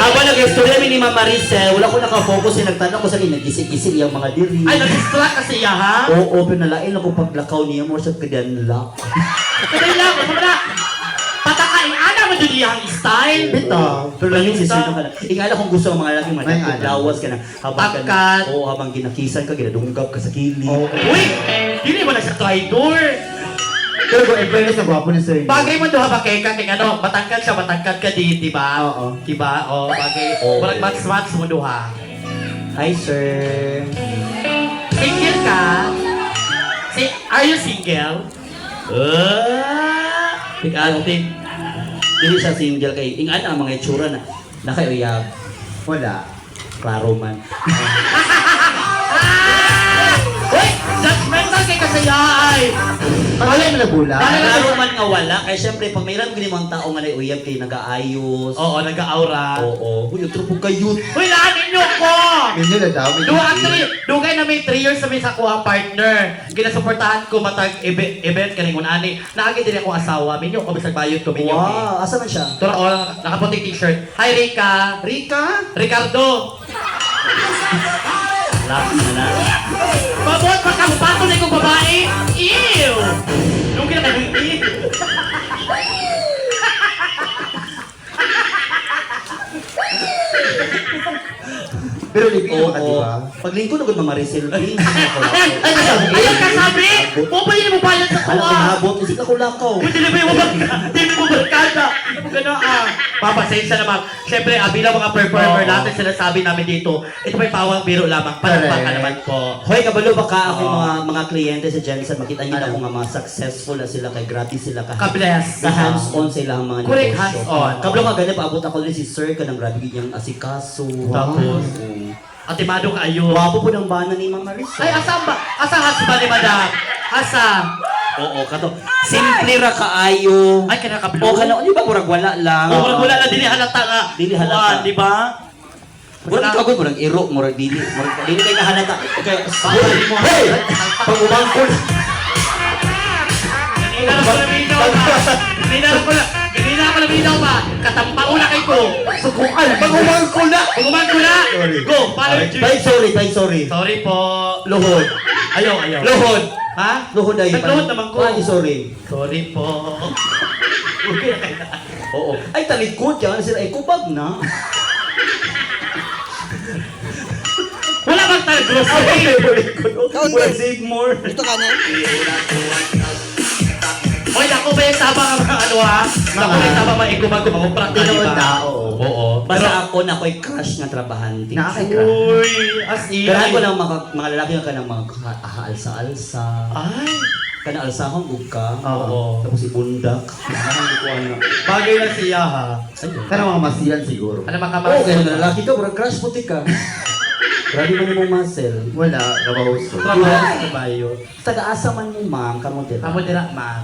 Habang nag-istorya ni Mama Maricel, wala ko nakafocus yung nagtanong ko sa akin, nag-isip-isip yung mga diri. Ay, nag-distract kasi iya, ha? Oo, pinalain ako paglakaw niya mo sa kadanlak. Kadali lang, ano na? Patakain, ana mo dyan iyang style. Bitaw. Pero lang yung sisino ka na. Ingala kung gusto ng mga lalaki, May manakot, lawas ka na. Pagkat. Oo, habang ginakisan ka, ginadunggap ka sa kilid. Uy, hindi mo na siya traitor. Pero kung in-fairness na gwapo ni Sir. Bagay mo doon ba kay kang ano, matangkad siya, matangkad ka di ba? Oo. Diba? O, bagay. Oo. Walang match-match mo doha. Hi, sir. Single ka? Are you single? Ikating. Dili siya single kay ingan ang mga itsura na nakauyab. Wala. Klaro man. Uy! Judgmental kay kasayay! Malay mo na bula. Klaro man nga wala kay syempre pag mayroon gini mga tao nga uyab kay nagaayos. Oo, nag-aura. Oo. Uy, utro po kayo. Uy, naanin niyo ko! Hindi na daw. Dugay na may 3 years na may sa kuha partner. Ginasuportahan ko matag event kaning unani. Naagi din akong asawa. Minyo ko bisag bayot ko minyo. Wow, asa man siya? Tura ko nakaputing t-shirt. Hi Rika. Rika? Ricardo. Last na na. Babot pagkampato na ikong babae. Ew! Nung kita kayo ew. Pero libi Oo. naman ka, di ba? Pag lingkod agad Mama Maricel, please. Ayun ka sabi! Pupayin mo bayad sa Alam ko kuha! habot, isip ako lakaw. Hindi mo barkada. Hindi mo gano'n Papasensya naman. Siyempre, bilang mga performer Oo. natin, sinasabi namin dito, ito may pawang biro lamang. Palakpakan Correct. naman po. Hoy, kabalo baka ako Oo. mga kliyente sa Jensen, makita niyo Ano? ako nga mga successful na sila kay gratis sila ka. Ka-bless. Sa hands-on sila ang mga Correct, negosyo. hands-on. Kabalo nga ganyan, paabot ako rin si Sir ka ng grabe niyang asikaso. Tapos? Oo. Atimado ka ayo. Wapo po ng bana ni Mama Maricel. Ay, asa ba? Asa husband ni madam? Asa? Oo, kato. Simple ra kaayo. Ay, kinakablo. O kana, di ba murag wala lang. Wala na, dili halata nga. Dili halata. Di ba? Murag ikaw murag iro, murag dili. Murag dili kay kahalata. Okay. Bakit mo? Hey! Pag umangkol. Kanina na ko naminaw pa. Kanina ako naminaw pa. Katampao na kay ko. Sukuan. Pag umangkol na. Pagumag ko na. Sorry. Go, follow Tay, your sorry, tay, sorry. Sorry po. Luhod. Ayaw. Luhod. Ha? Luhod ay. Nagluhod naman ko. Ay, sorry. Sorry po. Oo. Ay, talikod yan. Sila ay kubag na. Wala bang tayo grocery? Well, save more. Ito ka na? Hoy, naku ba yung tama ka mga ano ha? Naku ba yung tama mga ikubag ko? Mag-prank ka, di Tinood na, ba? oo. Oo. Basta ako na ako'y crush nga trabahante. Nakakay-crush. Uy, as in. Kanahan ko ng mga lalaki nga ka ng mga alsa-alsa. Ay, Kana alsahon ug ka. Oo. Tapos ibundak. Kanahan ko ano. bagay na siya ha. Ayun. Kana mga masiyan siguro. Ano Oo, makamas? kaya nga lalaki ka, murag crush puti ka. Grabe man yung muscle. Wala, nabahuso. Trabaho sa bayo. Taga-asa man mo, ma'am, kamo dito. Amo dira, ma.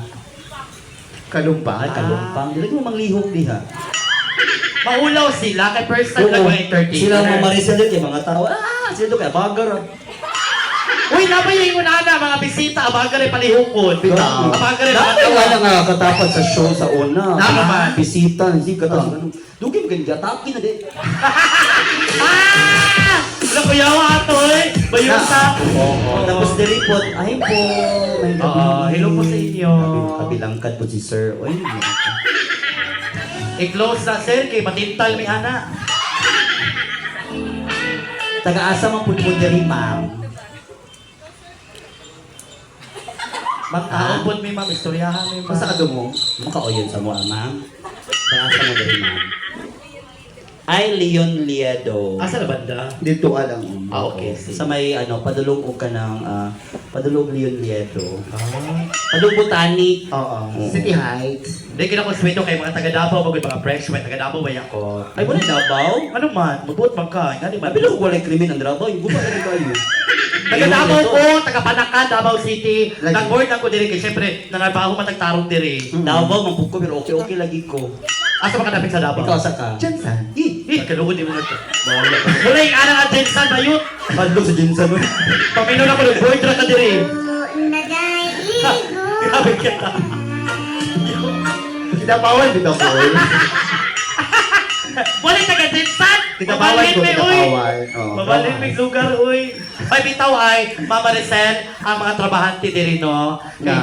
Kalumpa. Ay, kalumpang. Dili mo manglihok diha. Maulaw sila, kay first time lang mga entertainer. Sila mga Maricel yun, kay mga tao. Sila doon kaya bagar. Uy, nabayay mo na mga bisita, abaga rin palihukod. Bitaw. Abaga rin mga Dati nga na katapat sa show sa una. Naman. Bisita, hindi ka tapos. Dugim ka, gatapin na din. Ah! Wala ko yawa ato eh. Bayo sa... Oo. Tapos diripot, ay po, may gabi. Oo, hello po sa inyo. Kabilangkad po si Sir. Oy, I-close na, sir, kay matintal mi ana. taga-asa man po diri, ma'am. Magtaon po mi ma'am, istoryahan mi ma'am. Basta ka mo, makauyon sa mo, ma'am. Taga-asa mo diri, ma'am. Ay, Leon Liedo. Asa na banda? Dito alang. Ah, okay. Sige. Sa may, padulong o ka ng, padulong Leon Liedo. Ah. Padulong Botanic. Oo. City Heights. Hindi kinakonsweto kay mga taga-Davao, mga fresh, mga taga-Davao ba ako? Ay, wala Davao? Ano man, mabuot man ka, nga di man. Sabi lang ko walay krimen ang Davao. Yung buta rin kayo. Taga-Davao ko, taga-Panakan, Davao City. Lagi. Nag-board ako diri kay siyempre, nangarbaho matagtarong diri. Davao, mampuko, pero okay lagi ko. Asa makadapit sa Davao? Ikaw sa ka? Jensen. Kaluhod di mo na ito. Wala yung anang agensan ba yun? Padlo sa Jinsan mo. Paminon ako ng board ra ka diri. Grabe ka. Kinapawan dito ko. Wala yung taga kasi sad! Kitabawal Mabalhin ko, may, uy! kitabawal. Oo. Mabalhin may lugar, uy! Ay, bitaw ay, Mama Resen, ang mga trabahante diri, no? Kay Yeah.